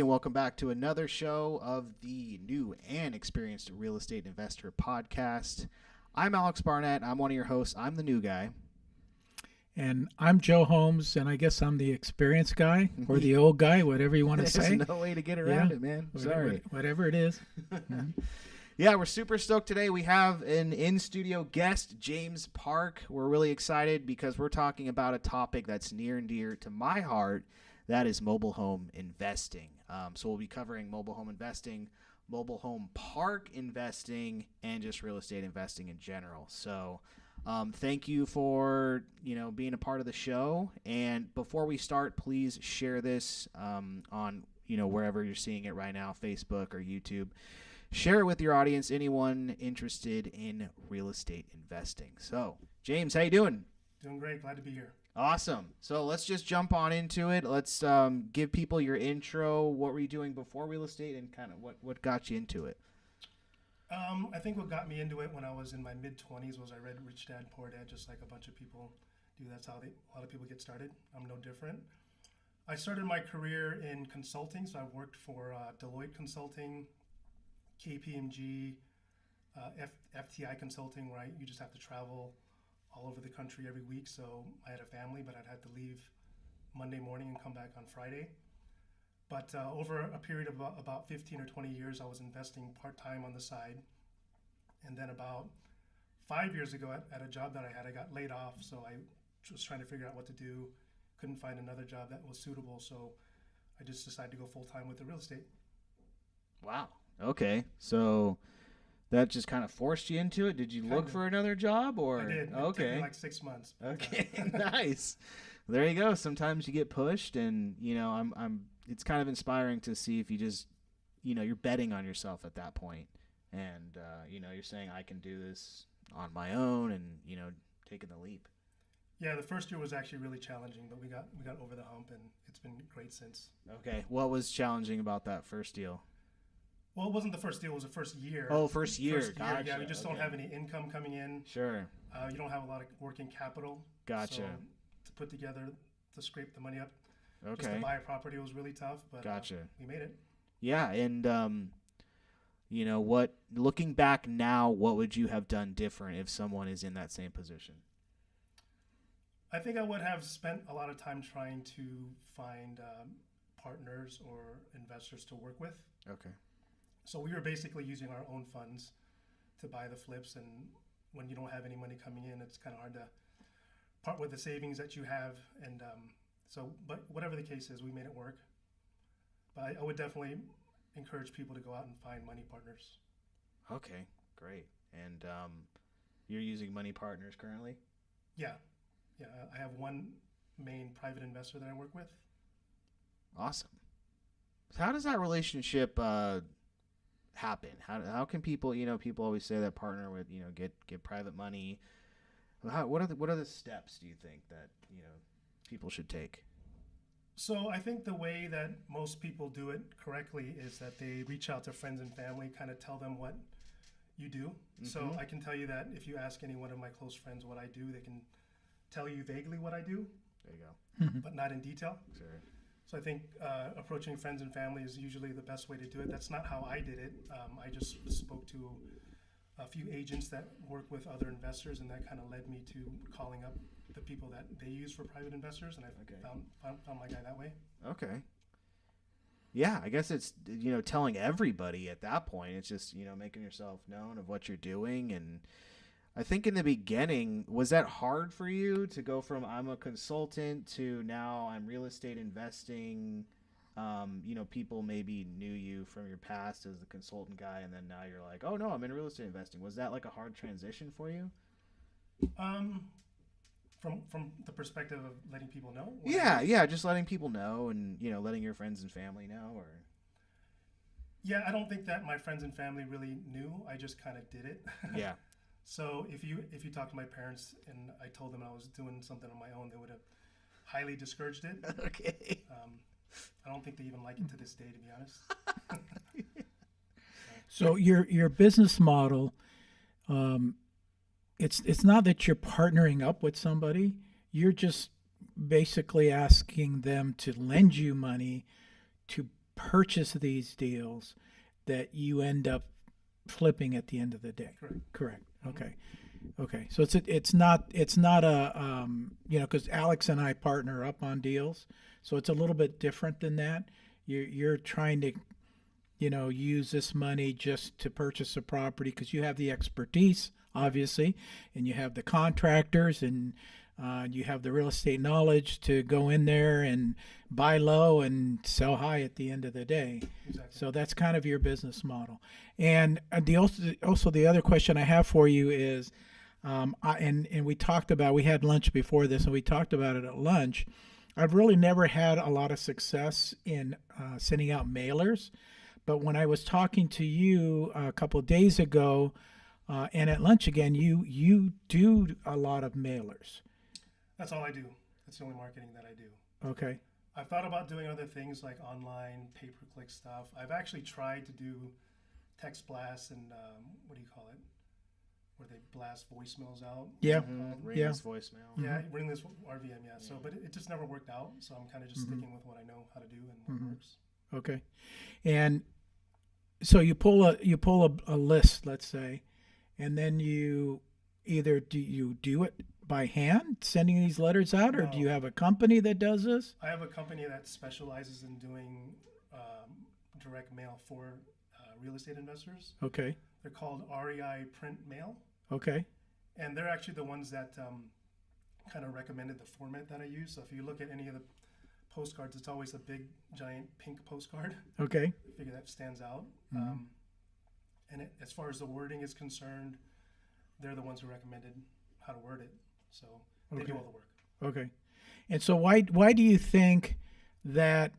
and welcome back to another show of the New and Experienced Real Estate Investor Podcast. I'm Alex Barnett. I'm one of your hosts. I'm the new guy. And I'm Joe Holmes, and I guess I'm the experienced guy or the old guy, whatever you want to say. There's no way to get around it, man. Sorry. Whatever it is. Mm-hmm. Yeah, we're super stoked today. We have an in-studio guest, James Park. We're really excited because we're talking about a topic that's near and dear to my heart. That is mobile home investing. So we'll be covering mobile home investing, mobile home park investing, and just real estate investing in general. So thank you for being a part of the show. And before we start, please share this on wherever you're seeing it right now, Facebook or YouTube. Share it with your audience, anyone interested in real estate investing. So, James, how you doing? Doing great. Glad to be here. Awesome. So let's just jump on into it. Let's give people your intro. What were you doing before real estate and kind of what got you into it? I think what got me into it when I was in my mid-20s was I read Rich Dad, Poor Dad, just like a bunch of people do. That's how a lot of people get started. I'm no different. I started my career in consulting, so I worked for Deloitte Consulting, KPMG, FTI Consulting, where you just have to travel all over the country every week. So I had a family, but I'd have to leave Monday morning and come back on Friday. But over a period of about 15 or 20 years, I was investing part-time on the side. And then about 5 years ago at a job that I got laid off. So I was trying to figure out what to do. Couldn't find another job that was suitable. So I just decided to go full-time with the real estate. Wow. Okay. So that just kind of forced you into it. Did you look for another job or? I did. Okay. It took me like 6 months. Okay. Nice. There you go. Sometimes you get pushed and, it's kind of inspiring to see if you just, you're betting on yourself at that point. And, you're saying I can do this on my own and, taking the leap. Yeah, the first year was actually really challenging, but we got over the hump and it's been great since. Okay. What was challenging about that first deal? Well, it wasn't the first deal. It was the first year. Oh, first year. Gotcha. Yeah, we just don't have any income coming in. Sure. You don't have a lot of working capital. Gotcha. So to put together, to scrape the money up, okay, just to buy a property was really tough, but gotcha. We made it. Yeah, and looking back now, what would you have done different if someone is in that same position? I think I would have spent a lot of time trying to find partners or investors to work with. Okay. So we were basically using our own funds to buy the flips, and when you don't have any money coming in, it's kind of hard to part with the savings that you have. And but whatever the case is, we made it work. But I would definitely encourage people to go out and find money partners. Okay, great. And you're using money partners currently? Yeah. I have one main private investor that I work with. Awesome. So how does that relationship happen? How can people, people always say that partner with, get private money. What are the steps do you think that, people should take? So I think the way that most people do it correctly is that they reach out to friends and family, kind of tell them what you do. Mm-hmm. So I can tell you that if you ask any one of my close friends what I do, they can tell you vaguely what I do. There you go. But not in detail. Sure. So I think approaching friends and family is usually the best way to do it. That's not how I did it. I just spoke to a few agents that work with other investors, and that kind of led me to calling up the people that they use for private investors, and I found my guy that way. Okay. Yeah, I guess it's, telling everybody at that point. It's just, making yourself known of what you're doing. And I think in the beginning, was that hard for you to go from I'm a consultant to now I'm real estate investing? People maybe knew you from your past as the consultant guy, and then now you're like, oh no, I'm in real estate investing. Was that like a hard transition for you? From the perspective of letting people know? Yeah, just letting people know and, letting your friends and family know, or... Yeah, I don't think that my friends and family really knew. I just kind of did it. Yeah. So if you talk to my parents and I told them I was doing something on my own, they would have highly discouraged it. Okay. I don't think they even like it to this day, to be honest. So your business model, it's not that you're partnering up with somebody. You're just basically asking them to lend you money to purchase these deals that you end up flipping at the end of the day. Correct. Okay. Okay. So it's not a because Alex and I partner up on deals, so it's a little bit different than that. You're trying to use this money just to purchase a property because you have the expertise, obviously, and you have the contractors, and you have the real estate knowledge to go in there and buy low and sell high at the end of the day. Exactly. So that's kind of your business model. And also the other question I have for you is, and we had lunch before this, and we talked about it at lunch. I've really never had a lot of success in sending out mailers. But when I was talking to you a couple of days ago, and at lunch again, you do a lot of mailers. That's all I do. That's the only marketing that I do. Okay. I've thought about doing other things like online, pay-per-click stuff. I've actually tried to do text blasts and what do you call it? Where they blast voicemails out. Yeah. Ringless voicemail. Yeah, ringless RVM, yeah. So, but it just never worked out. So I'm kind of just sticking with what I know how to do and what works. Okay. And so you pull a list, let's say, and then you either do it by hand, sending these letters out, or do you have a company that does this? I have a company that specializes in doing direct mail for real estate investors. Okay. They're called REI Print Mail. Okay. And they're actually the ones that kind of recommended the format that I use. So if you look at any of the postcards, it's always a big, giant pink postcard. Okay. I figure that stands out. Mm-hmm. And as far as the wording is concerned, they're the ones who recommended how to word it. So they do all the work. Okay. And so why do you think that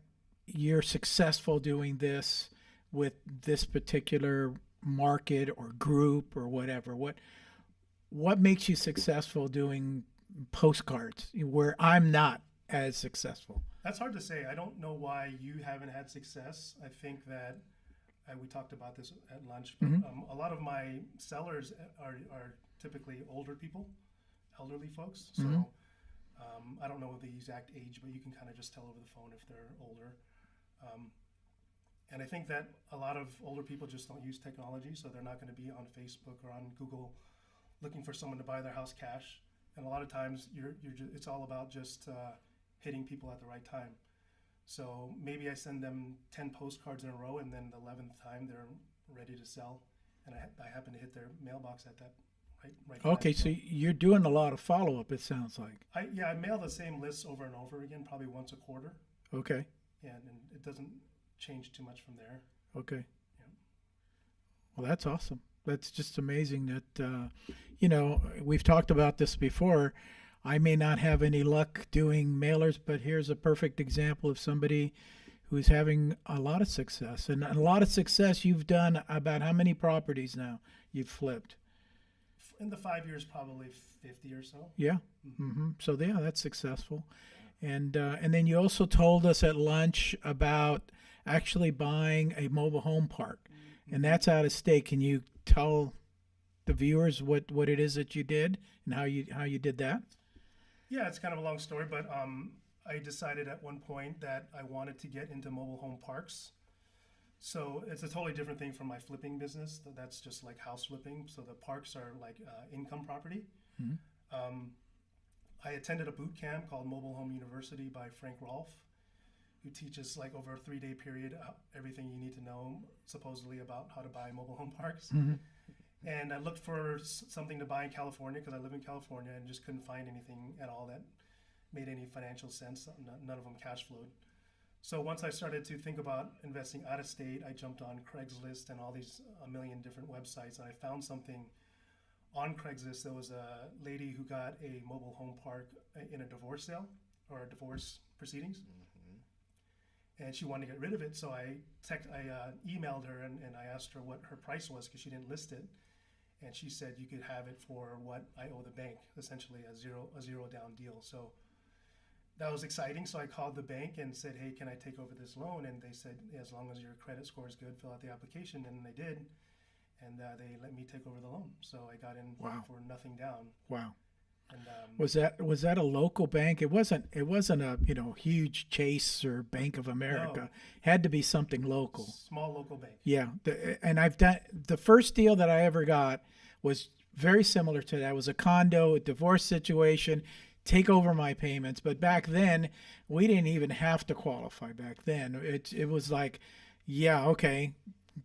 you're successful doing this with this particular market or group or whatever? What makes you successful doing postcards where I'm not as successful? That's hard to say. I don't know why you haven't had success. I think that we talked about this at lunch, but a lot of my sellers are typically older people, elderly folks. So I don't know the exact age, but you can kind of just tell over the phone if they're older. And I think that a lot of older people just don't use technology, so they're not going to be on Facebook or on Google looking for someone to buy their house cash. And a lot of times it's all about just hitting people at the right time. So maybe I send them 10 postcards in a row, and then the 11th time they're ready to sell, and I happen to hit their mailbox at that right. Okay, so you're doing a lot of follow-up, it sounds like. I mail the same lists over and over again, probably once a quarter. Okay. Yeah, and it doesn't change too much from there. Okay. Yeah. Well, that's awesome. That's just amazing that, we've talked about this before. I may not have any luck doing mailers, but here's a perfect example of somebody who's having a lot of success. And a lot of success. You've done about how many properties now you've flipped? In the 5 years, probably 50 or so. Yeah. So yeah, that's successful. And then you also told us at lunch about actually buying a mobile home park, and that's out of state. Can you tell the viewers what it is that you did and how you did that? Yeah, it's kind of a long story, but I decided at one point that I wanted to get into mobile home parks. So it's a totally different thing from my flipping business. That's just like house flipping. So the parks are like income property. I attended a boot camp called Mobile Home University by Frank Rolfe, who teaches like over a 3-day period everything you need to know supposedly about how to buy mobile home parks. And I looked for something to buy in California because I live in California, and just couldn't find anything at all that made any financial sense. None of them cash flowed. So once I started to think about investing out of state, I jumped on Craigslist and all these a million different websites, and I found something on Craigslist. There was a lady who got a mobile home park in a divorce sale or a divorce proceedings, and she wanted to get rid of it. So I emailed her and I asked her what her price was because she didn't list it, and she said you could have it for what I owe the bank, essentially a zero down deal. So that was exciting. So I called the bank and said, hey, can I take over this loan? And they said, yeah, as long as your credit score is good, fill out the application. And they did. And they let me take over the loan. So I got in for nothing down. Wow. And Was that a local bank? It wasn't a huge Chase or Bank of America. No. Had to be something local. Small local bank. Yeah, and I've done the first deal that I ever got was very similar to that. It was a condo, a divorce situation, take over my payments. But back then, we didn't even have to qualify. Back then, it was like, yeah, okay,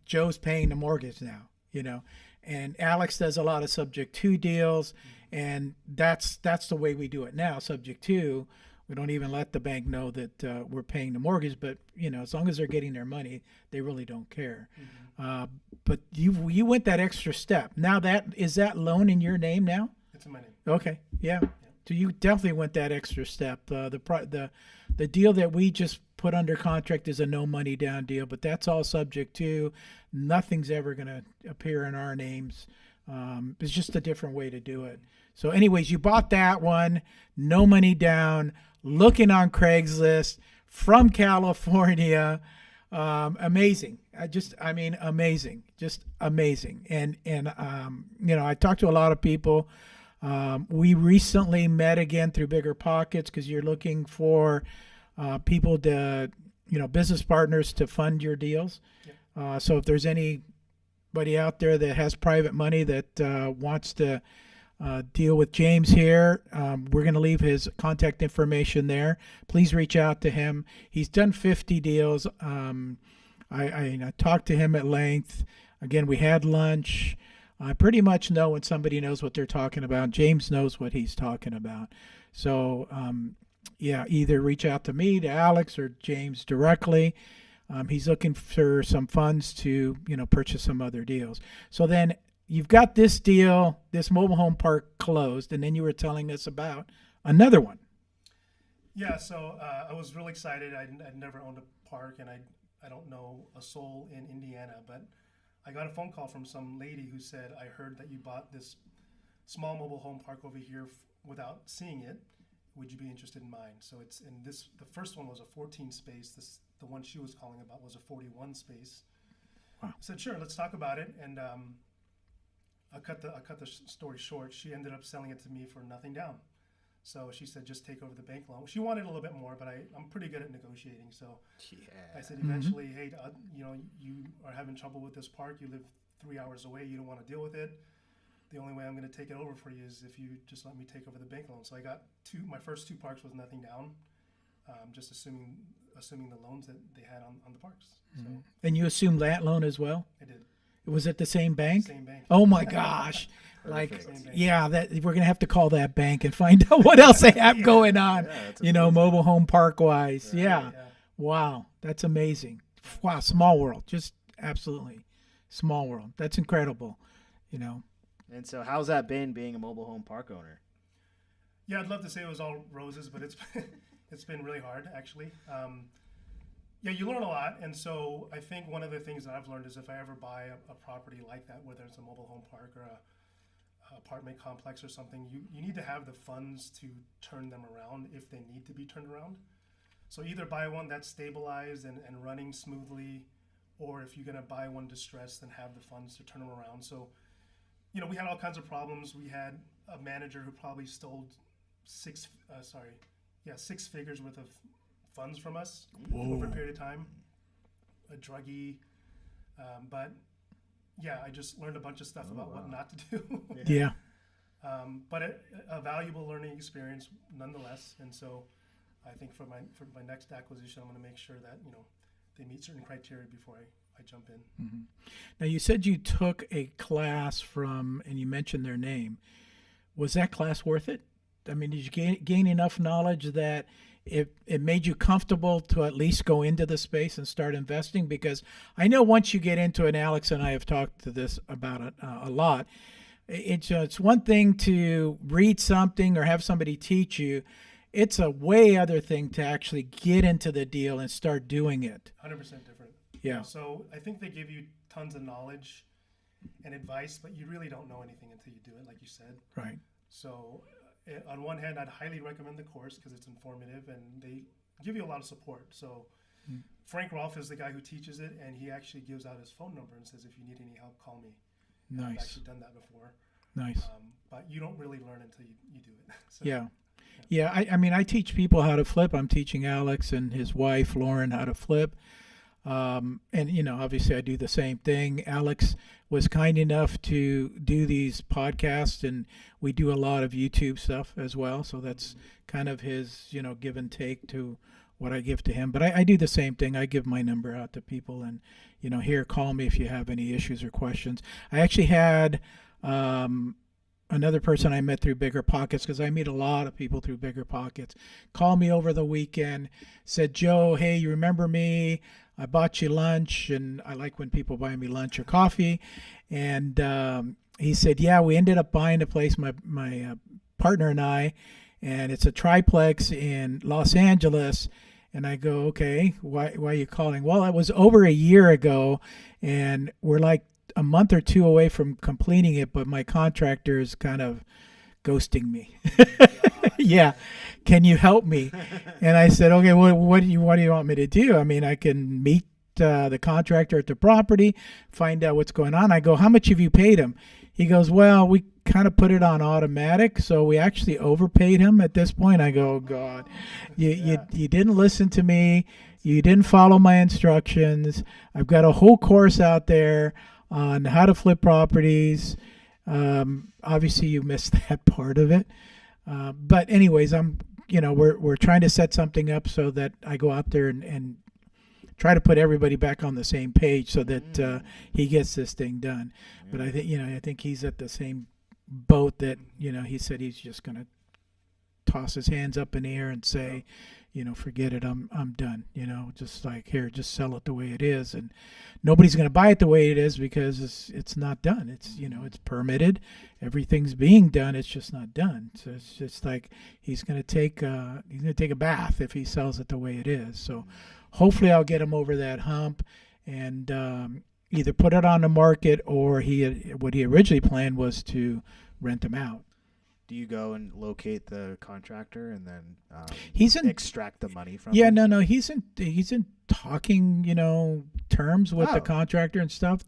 Joe's paying the mortgage now, and Alex does a lot of subject to deals, and that's the way we do it now. Subject to, we don't even let the bank know that we're paying the mortgage, but as long as they're getting their money, they really don't care. But you went that extra step. Now is that loan in your name now? It's in my name. Okay, yeah. So you definitely went that extra step. The deal that we just put under contract is a no money down deal, but that's all subject to. Nothing's ever going to appear in our names. It's just a different way to do it. So anyways, you bought that one, no money down, looking on Craigslist, from California. Amazing. Amazing. Just amazing. And I talked to a lot of people. We recently met again through Bigger Pockets because you're looking for people to, business partners to fund your deals. Yep. So if there's anybody out there that has private money that wants to deal with James here, we're going to leave his contact information there. Please reach out to him. He's done 50 deals. I talked to him at length. Again, we had lunch. I pretty much know when somebody knows what they're talking about. James knows what he's talking about. So, either reach out to me, to Alex, or James directly. He's looking for some funds to, purchase some other deals. So then you've got this deal, this mobile home park closed, and then you were telling us about another one. Yeah, so I was really excited. I'd never owned a park, and I don't know a soul in Indiana, but I got a phone call from some lady who said, I heard that you bought this small mobile home park over here without seeing it. Would you be interested in mine? So it's in this, the first one was a 14 space. The one she was calling about was a 41 space. Wow. I said, sure, let's talk about it. And I cut the story short. She ended up selling it to me for nothing down. So she said, just take over the bank loan. She wanted a little bit more, but I'm pretty good at negotiating. So I said, eventually, hey, you are having trouble with this park. You live 3 hours away. You don't want to deal with it. The only way I'm going to take it over for you is if you just let me take over the bank loan. So I got my first 2 parks with nothing down, just assuming the loans that they had on the parks. So And you assumed that loan as well? I did. Was it the same bank? Same bank. Oh my gosh. That we're gonna have to call that bank and find out what else they have going on. Mobile home park wise. Right, yeah. Wow, that's amazing. Wow, small world. Just absolutely small world. That's incredible. And so, how's that been being a mobile home park owner? Yeah, I'd love to say it was all roses, but it's been really hard actually. You learn a lot, and so I think one of the things that I've learned is if I ever buy a property like that, whether it's a mobile home park or a apartment complex or something, you need to have the funds to turn them around if they need to be turned around. So either buy one that's stabilized and running smoothly, or if you're going to buy one distressed, then have the funds to turn them around. So, we had all kinds of problems. We had a manager who probably stole 6 figures worth of funds from us over a period of time. A druggie, but I just learned a bunch of stuff about what not to do. Yeah. But a valuable learning experience nonetheless. And so I think for my next acquisition, I'm going to make sure that they meet certain criteria before I jump in. Mm-hmm. Now you said you took a class and you mentioned their name. Was that class worth it? I mean, did you gain enough knowledge that it made you comfortable to at least go into the space and start investing? Because I know once you get into it, and Alex and I have talked about it a lot, it's one thing to read something or have somebody teach you. It's a way other thing to actually get into the deal and start doing it. 100% different. Yeah. So I think they give you tons of knowledge and advice, but you really don't know anything until you do it, like you said. Right. So on one hand, I'd highly recommend the course because it's informative and they give you a lot of support. So Frank Rolfe is the guy who teaches it, and he actually gives out his phone number and says, if you need any help, call me. Nice. I've actually done that before. Nice. But you don't really learn until you do it. So, Yeah. Yeah. I mean, I teach people how to flip. I'm teaching Alex and his wife, Lauren, how to flip. And, you know, obviously I do the same thing. Alex was kind enough to do these podcasts, and we do a lot of YouTube stuff as well. So that's kind of his, you know, give and take to what I give to him. But I do the same thing. I give my number out to people and, you know, here, call me if you have any issues or questions. I actually had another person I met through Bigger Pockets, because I meet a lot of people through Bigger Pockets, called me over the weekend, said, Joe, hey, you remember me? I bought you lunch, and I like when people buy me lunch or coffee. And he said, yeah, we ended up buying a place, my partner and I, and it's a triplex in Los Angeles. And I go, okay, why are you calling? Well, it was over a year ago, and we're like a month or two away from completing it, but my contractor is kind of ghosting me. Yeah, can you help me? And I said, okay, what do you want me to do? I mean, I can meet the contractor at the property, find out what's going on. I go, how much have you paid him? He goes, well, we kind of put it on automatic, so we actually overpaid him at this point. I go, oh God, you didn't listen to me. You didn't follow my instructions. I've got a whole course out there on how to flip properties. Obviously you missed that part of it. But anyways, we're trying to set something up so that I go out there and try to put everybody back on the same page so that he gets this thing done. But I think he's at the same boat that, he said he's just going to toss his hands up in the air and say, forget it, I'm done. Just like, here, just sell it the way it is, and nobody's going to buy it the way it is because it's not done. It's it's permitted, everything's being done. It's just not done. So it's just like he's going to take a bath if he sells it the way it is. So hopefully I'll get him over that hump and either put it on the market, or what he originally planned was to rent them out. Do you go and locate the contractor and then extract the money from him? Yeah, no, he's in talking, terms with the contractor and stuff.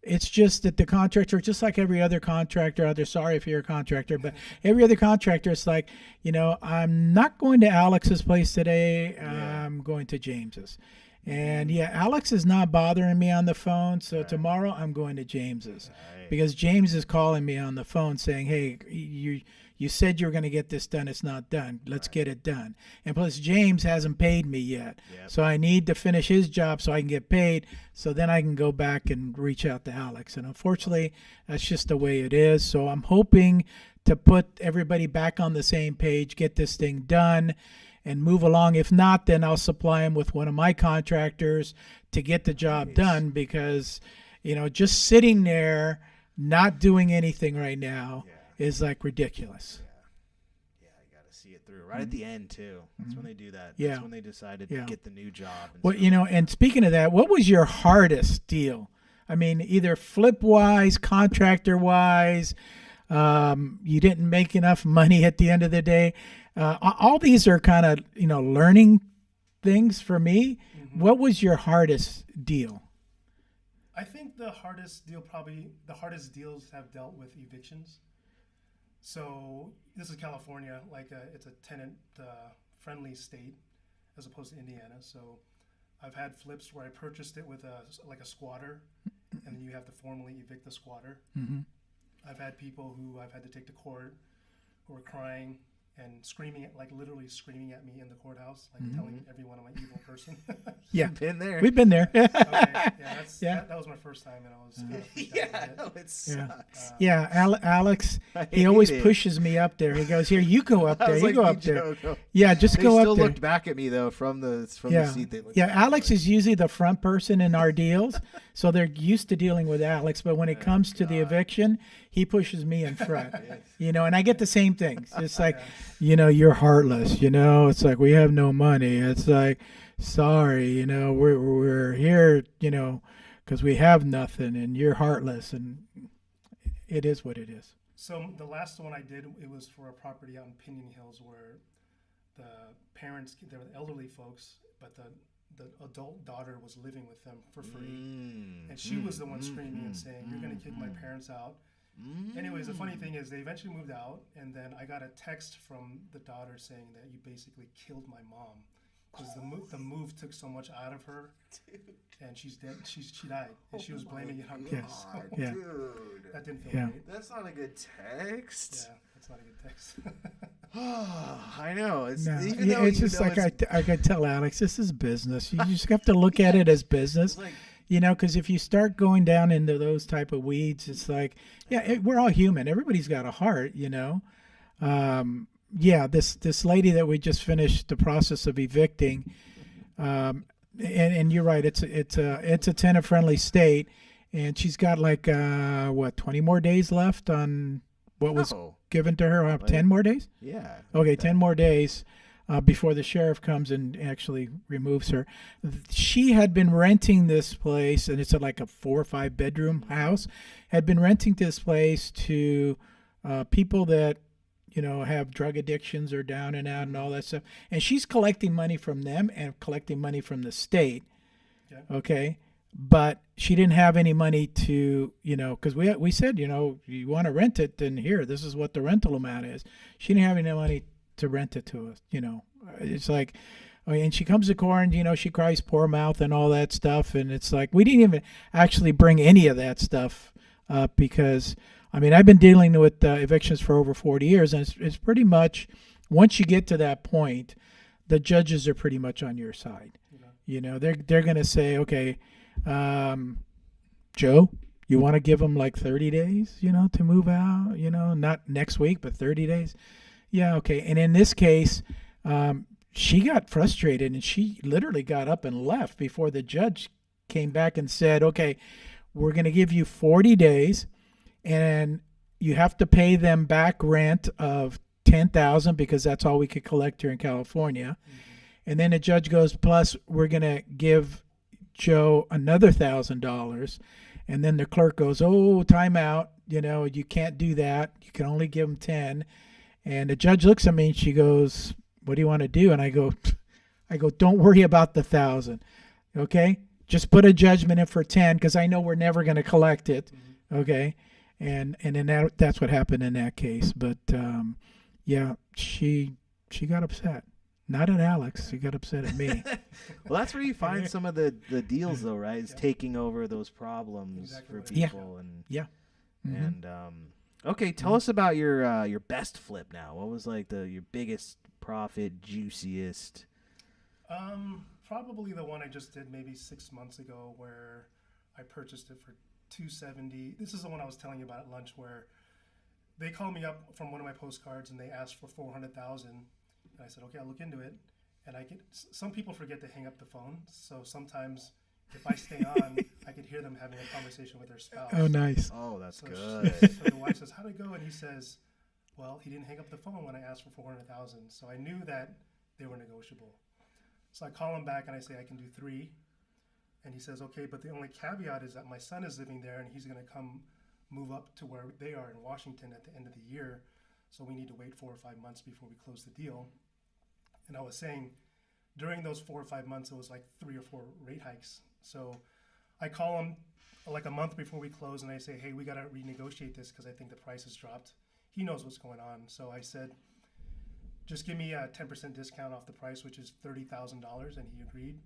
It's just that the contractor, just like every other contractor out there, sorry if you're a contractor, but every other contractor, it's like, I'm not going to Alex's place today. I'm going to James's. And Alex is not bothering me on the phone, so tomorrow I'm going to James's, because James is calling me on the phone saying, hey, you said you were going to get this done. It's not done. Let's get it done. And plus James hasn't paid me yet. So I need to finish his job so I can get paid, so then I can go back and reach out to Alex. And unfortunately, that's just the way it is. So I'm hoping to put everybody back on the same page, get this thing done, and move along. If not, then I'll supply him with one of my contractors to get the job done, because, just sitting there not doing anything right now is like ridiculous. Yeah, you got to see it through. Right at the end, too. That's when they do that. Yeah. That's when they decided to get the new job. Well, and speaking of that, what was your hardest deal? I mean, either flip-wise, contractor-wise, you didn't make enough money at the end of the day. All these are kind of, learning things for me. Mm-hmm. What was your hardest deal? I think the hardest deals have dealt with evictions. So this is California, it's a tenant friendly state as opposed to Indiana. So I've had flips where I purchased it with a squatter, and then you have to formally evict the squatter. Mm-hmm. I've had people who I've had to take to court who were crying and screaming, literally screaming at me in the courthouse, telling everyone I'm an evil person. Yeah, been there. We've been there. Okay, that was my first time, and I was kind of freaked out. It sucks. Alex, he always pushes me up there. He goes, "Here, you go up there. You go up there." Yeah, just go up there. They still looked back at me though from the seat. They looked Alex is usually the front person in our deals, so they're used to dealing with Alex. But when it comes to the eviction, he pushes me in front. And I get the same things. It's like, you're heartless. It's like, we have no money. It's like, sorry, we're here, because we have nothing, and you're heartless, and it is what it is. So the last one I did, it was for a property out in Pinion Hills where the parents, they were elderly folks, but the adult daughter was living with them for free. And she was the one screaming and saying, you're going to kick my parents out Anyways, the funny thing is they eventually moved out, and then I got a text from the daughter saying that you basically killed my mom because the move took so much out of her, and she's dead. She died, and she was blaming it on me. Yes. So Yeah. Dude. that didn't feel Yeah. great. That's not a good text. Yeah, that's not a good text. I know. It's No, even though it's you just know like it's, I could tell Alex, this is business. You just have to look at it as business. it's like Because if you start going down into those type of weeds, it's like, we're all human. Everybody's got a heart, This lady that we just finished the process of evicting, and you're right, it's a tenant-friendly state, and she's got like 20 more days left on what was no. given to her. 10 more days. Yeah. Okay, 10 more days before the sheriff comes and actually removes her. She had been renting this place, and it's like a 4 or 5 bedroom house, had been renting this place to people that, have drug addictions or down and out and all that stuff. And she's collecting money from them and collecting money from the state. Yeah. Okay. But she didn't have any money to, because we said, you want to rent it, then here, this is what the rental amount is. She didn't have any money to rent it to us, It's like, and she comes to court and, she cries poor mouth and all that stuff. And it's like, we didn't even actually bring any of that stuff up because, I've been dealing with evictions for over 40 years. And it's pretty much, once you get to that point, the judges are pretty much on your side. They're going to say, okay, Joe, you want to give them like 30 days, to move out, not next week, but 30 days. Yeah. Okay. And in this case, she got frustrated and she literally got up and left before the judge came back and said, okay, we're going to give you 40 days and you have to pay them back rent of $10,000 because that's all we could collect here in California. Mm-hmm. And then the judge goes, plus we're going to give Joe another $1,000. And then the clerk goes, oh, time out. You can't do that. You can only give him 10. And the judge looks at me and she goes, what do you want to do? And I go, don't worry about the 1,000. Okay. Just put a judgment in for 10 because I know we're never going to collect it. Mm-hmm. Okay. And then that's what happened in that case. But she got upset. Not at Alex. She got upset at me. Well, that's where you find some of the deals, though, right? Is taking over those problems for people. Mm-hmm. And okay, tell us about your best flip now. What was like your biggest profit, juiciest? Probably the one I just did maybe 6 months ago, where I purchased it for $270. This is the one I was telling you about at lunch, where they called me up from one of my postcards and they asked for $400,000. And I said, okay, I'll look into it. And some people forget to hang up the phone. So sometimes if I stay on, I could hear them having a conversation with their spouse. Oh, nice. Oh, that's so good. So the wife says, how'd it go? And he says, well, he didn't hang up the phone when I asked for $400,000. So I knew that they were negotiable. So I call him back and I say, I can do 3. And he says, okay, but the only caveat is that my son is living there and he's going to move up to where they are in Washington at the end of the year. So we need to wait 4 or 5 months before we close the deal. And I was saying, during those 4 or 5 months, it was like 3 or 4 rate hikes. So I call him like a month before we close and I say, hey, we got to renegotiate this because I think the price has dropped. He knows what's going on. So I said, just give me a 10% discount off the price, which is $30,000. And he agreed.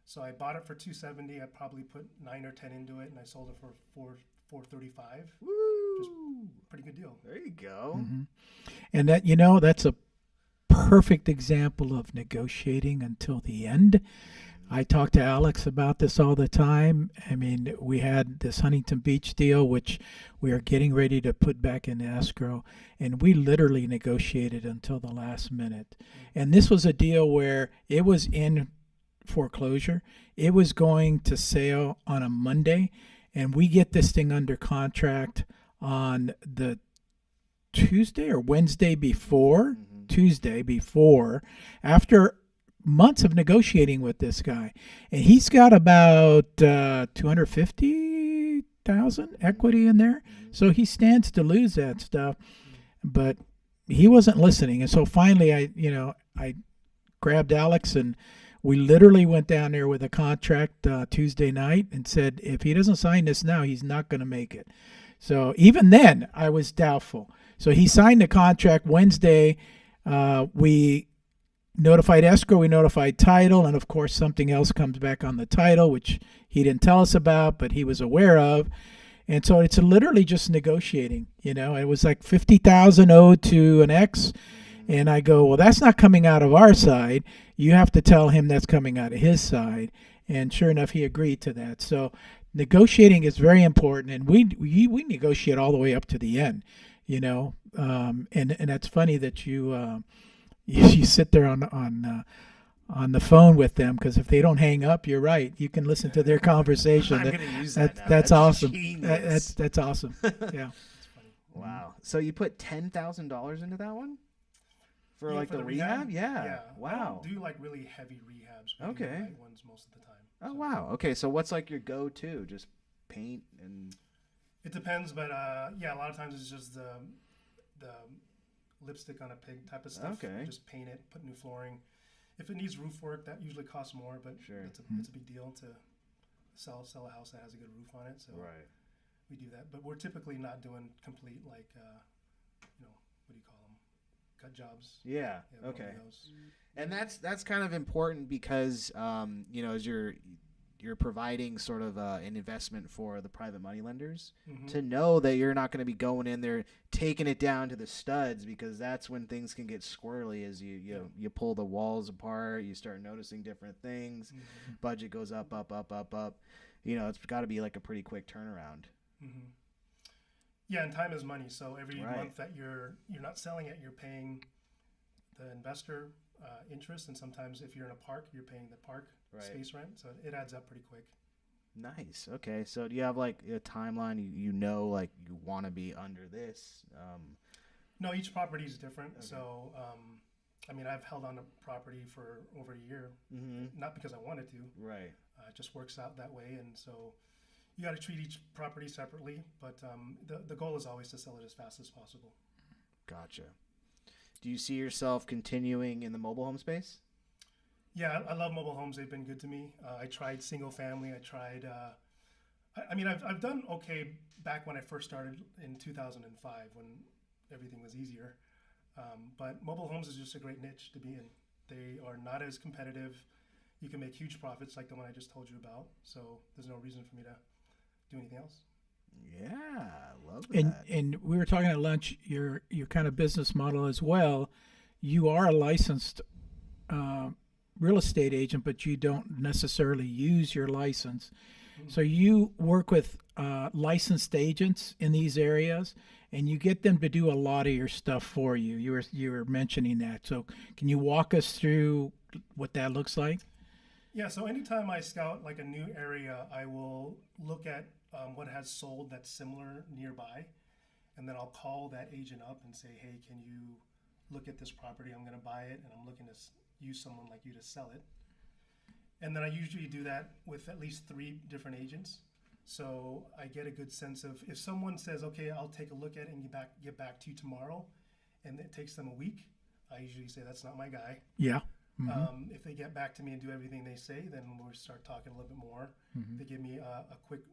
So I bought it for $270. I probably put 9 or 10 into it and I sold it for $435. Woo! Just pretty good deal. There you go. Mm-hmm. And that, that's a perfect example of negotiating until the end. I talk to Alex about this all the time. We had this Huntington Beach deal, which we are getting ready to put back in escrow, and we literally negotiated until the last minute. And this was a deal where it was in foreclosure. It was going to sale on a Monday, and we get this thing under contract on the Tuesday or Wednesday before. Mm-hmm. Tuesday before, after months of negotiating with this guy, and he's got about 250,000 equity in there, so he stands to lose that stuff. But he wasn't listening, and so finally, I grabbed Alex and we literally went down there with a contract Tuesday night and said, if he doesn't sign this now, he's not going to make it. So even then, I was doubtful. So he signed the contract Wednesday. We notified escrow, we notified title, and of course something else comes back on the title, which he didn't tell us about, but he was aware of. And so it's literally just negotiating. It was like 50,000 owed to an ex. And I go, well, that's not coming out of our side. You have to tell him that's coming out of his side. And sure enough, he agreed to that. So negotiating is very important. And we negotiate all the way up to the end, and that's funny that you sit there on the phone with them, because if they don't hang up, you're right. You can listen to their conversation. I'm going to use that now. That's awesome. Genius. That's awesome. Yeah. Wow. So you put $10,000 into that one for like the rehab? Yeah. Wow. I don't do like really heavy rehabs. We Okay. do the light ones most of the time. Oh wow. Okay. So what's like your go-to? Just paint and. It depends, but a lot of times it's just the lipstick on a pig type of stuff. Okay. Just paint it, put new flooring. If it needs roof work, that usually costs more, but Sure. it's a big deal to sell a house that has a good roof on it. So Right. we do that, but we're typically not doing complete like what do you call them, cut jobs. Yeah. we don't do Okay. those. And that's kind of important because as you're providing sort of an investment for the private money lenders to know that you're not going to be going in there taking it down to the studs, because that's when things can get squirrely as you pull the walls apart, you start noticing different things, budget goes up. It's got to be like a pretty quick turnaround. Yeah, and time is money. So every Right. month that you're not selling it, you're paying the investor interest, and sometimes if you're in a park, you're paying the park Right. space rent. So it adds up pretty quick. Nice. Okay. So do you have like a timeline? Like you want to be under this? No, each property is different. Okay. So I've held on to property for over a year, not because I wanted to. Right. It just works out that way, and so you got to treat each property separately. But the goal is always to sell it as fast as possible. Gotcha. Do you see yourself continuing in the mobile home space? Yeah, I love mobile homes. They've been good to me. I tried single family. I tried. I've done okay back when I first started in 2005 when everything was easier. But mobile homes is just a great niche to be in. They are not as competitive. You can make huge profits like the one I just told you about. So there's no reason for me to do anything else. Yeah, I love that. And we were talking at lunch, your kind of business model as well. You are a licensed real estate agent, but you don't necessarily use your license. So you work with licensed agents in these areas, and you get them to do a lot of your stuff for you. You were mentioning that. So can you walk us through what that looks like? Yeah, so anytime I scout like a new area, I will look at what has sold that's similar nearby, and then I'll call that agent up and say, hey, can you look at this property? I'm going to buy it, and I'm looking to use someone like you to sell it. And then I usually do that with at least 3 different agents. So I get a good sense of, if someone says, okay, I'll take a look at it and get back to you tomorrow, and it takes them a week, I usually say, that's not my guy. Yeah. If they get back to me and do everything they say, then we'll start talking a little bit more. They give me a quick,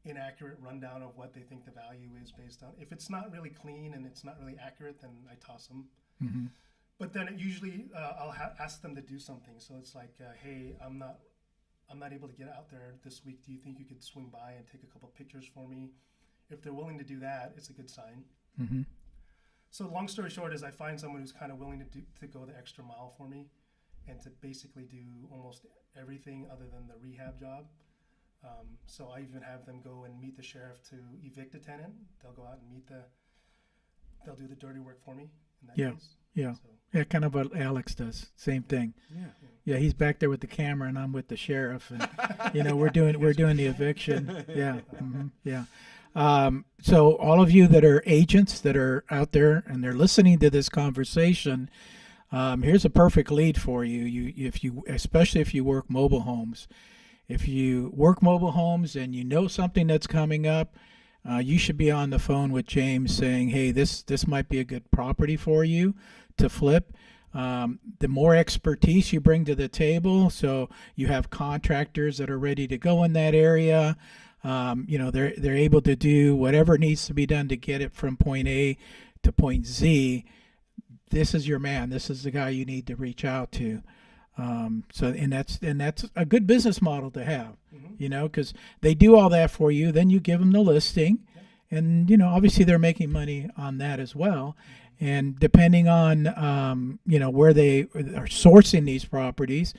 inaccurate rundown of what they think the value is based on. If it's not really clean and it's not really accurate, then I toss them. But then it usually I'll ask them to do something. So it's like, hey, I'm not able to get out there this week. Do you think you could swing by and take a couple pictures for me? If they're willing to do that, it's a good sign. So long story short is I find someone who's kind of willing to go the extra mile for me and to basically do almost everything other than the rehab job. So I even have them go and meet the sheriff to evict a tenant. They'll go out and they'll do the dirty work for me in that case. Yeah. So, Yeah, kind of what Alex does. Same thing. Yeah, he's back there with the camera, and I'm with the sheriff, and we're doing the eviction. Yeah, yeah. So all of you that are agents that are out there and they're listening to this conversation, here's a perfect lead for you. Especially if you work mobile homes. If you work mobile homes and you know something that's coming up, you should be on the phone with James saying, hey, this might be a good property for you to flip. The more expertise you bring to the table, so you have contractors that are ready to go in that area, They're able to do whatever needs to be done to get it from point A to point Z. This is your man. This is the guy you need to reach out to. And that's a good business model to have, because they do all that for you. Then you give them the listing, and obviously they're making money on that as well. And depending on where they are sourcing these properties,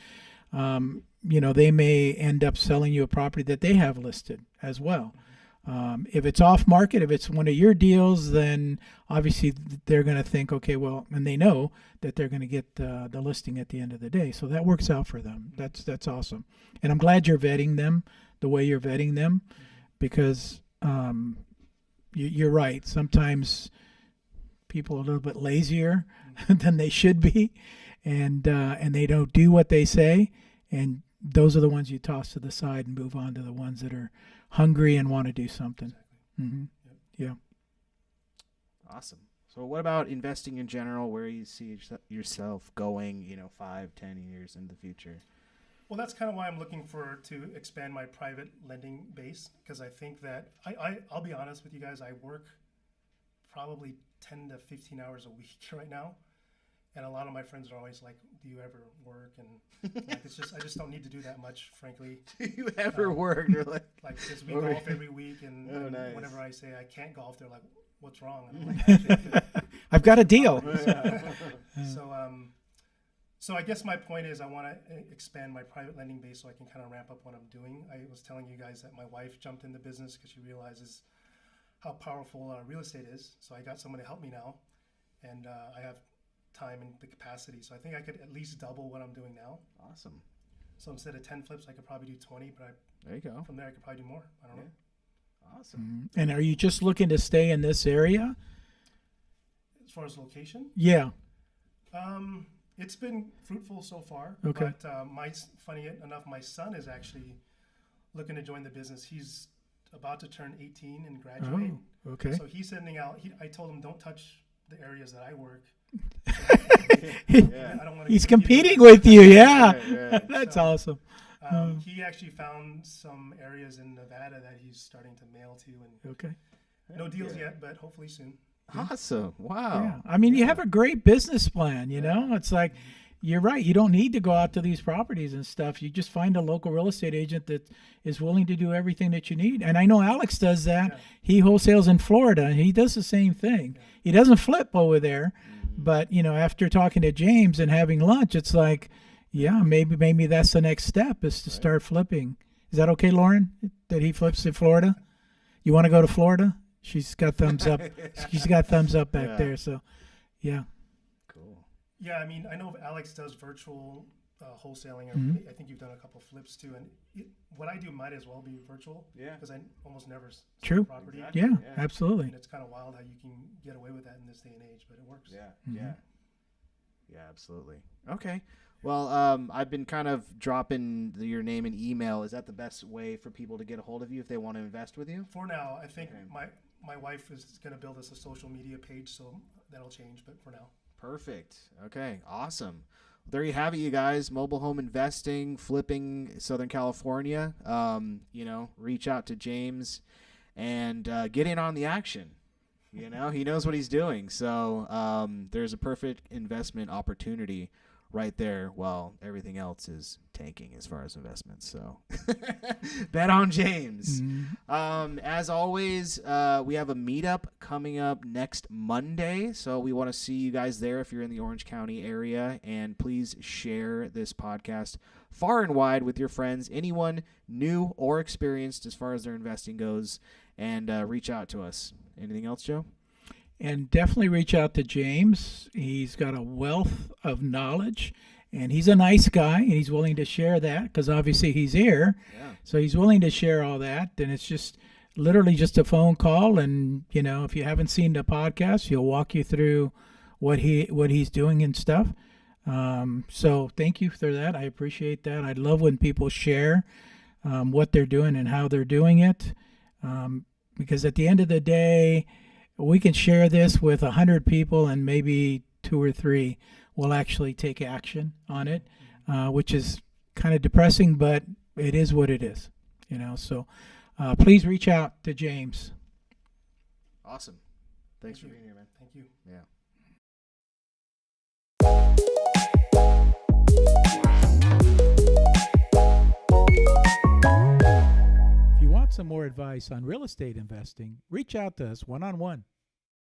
they may end up selling you a property that they have listed as well. If it's off market, if it's one of your deals, then obviously they're going to think, okay, well, and they know that they're going to get the listing at the end of the day. So that works out for them. That's awesome. And I'm glad you're vetting them the way you're vetting them, because you're right. Sometimes people are a little bit lazier than they should be, and they don't do what they say. And those are the ones you toss to the side and move on to the ones that are hungry and want to do something. Exactly. Yeah. Awesome. So what about investing in general? Where you see yourself going, 5-10 years in the future? Well, that's kind of why I'm looking to expand my private lending base, because I think that I'll be honest with you guys, I work probably 10 to 15 hours a week right now. And a lot of my friends are always like, do you ever work? And I just don't need to do that much, frankly. Do you ever work? You're like because we golf every week, and, nice. Whenever I say I can't golf, they're like, what's wrong? And I'm like, I've got a deal. So I guess my point is I want to expand my private lending base so I can kind of ramp up what I'm doing. I was telling you guys that my wife jumped in the business because she realizes how powerful real estate is. So I got someone to help me now, and I have time and the capacity. So I think I could at least double what I'm doing now. Awesome. So instead of 10 flips, I could probably do 20, but there you go. From there I could probably do more. I don't know. Awesome. And are you just looking to stay in this area? As far as location? Yeah. It's been fruitful so far. Okay. But funny enough, my son is actually looking to join the business. He's about to turn 18 and graduate. Oh, okay. So he's sending out, I told him, don't touch the areas that I work. I don't want to He's competing with you, yeah. Right. That's awesome. He actually found some areas in Nevada that he's starting to mail to, and Okay. no deals yet, but hopefully soon. Awesome. Wow. Yeah. I mean, you have a great business plan, It's like, you're right. You don't need to go out to these properties and stuff. You just find a local real estate agent that is willing to do everything that you need. And I know Alex does that. Yeah. He wholesales in Florida, and he does the same thing. Yeah. He doesn't flip over there, but after talking to James and having lunch, it's like, yeah, maybe that's the next step, is to start flipping. Is that okay, Lauren, that he flips in Florida? You want to go to Florida? She's got thumbs up. She's got thumbs up back there. So, yeah. Cool. Yeah, I mean, I know Alex does virtual wholesaling. I think you've done a couple flips too. And what I do might as well be virtual. Yeah. Because I almost never sell True. property. Exactly. Yeah, Yeah. absolutely. And it's kind of wild how you can get away with that in this day and age, but it works. Yeah. Mhm. Yeah, absolutely. Okay. Well, I've been kind of dropping your name and email. Is that the best way for people to get a hold of you if they want to invest with you? For now, I think my wife is going to build us a social media page, so that'll change, but for now. Perfect. Okay. Awesome. There you have it, you guys. Mobile home investing, flipping Southern California. Reach out to James and get in on the action. He knows what he's doing. So there's a perfect investment opportunity right there while everything else is tanking as far as investments. So bet on James. Mm-hmm. As always, we have a meetup coming up next Monday. So we want to see you guys there if you're in the Orange County area. And please share this podcast far and wide with your friends, anyone new or experienced as far as their investing goes, and reach out to us. Anything else, Joe? And definitely reach out to James. He's got a wealth of knowledge, and he's a nice guy, and he's willing to share that because obviously he's here. Yeah. So he's willing to share all that. And it's just literally just a phone call. And, if you haven't seen the podcast, he'll walk you through what he's doing and stuff. So thank you for that. I appreciate that. I love when people share what they're doing and how they're doing it. Because at the end of the day, we can share this with 100 people and maybe 2 or 3 will actually take action on it, which is kind of depressing, but it is what it is, So please reach out to James. Awesome. Thanks for being here, man. Thank you. Yeah. If you want some more advice on real estate investing, reach out to us one-on-one.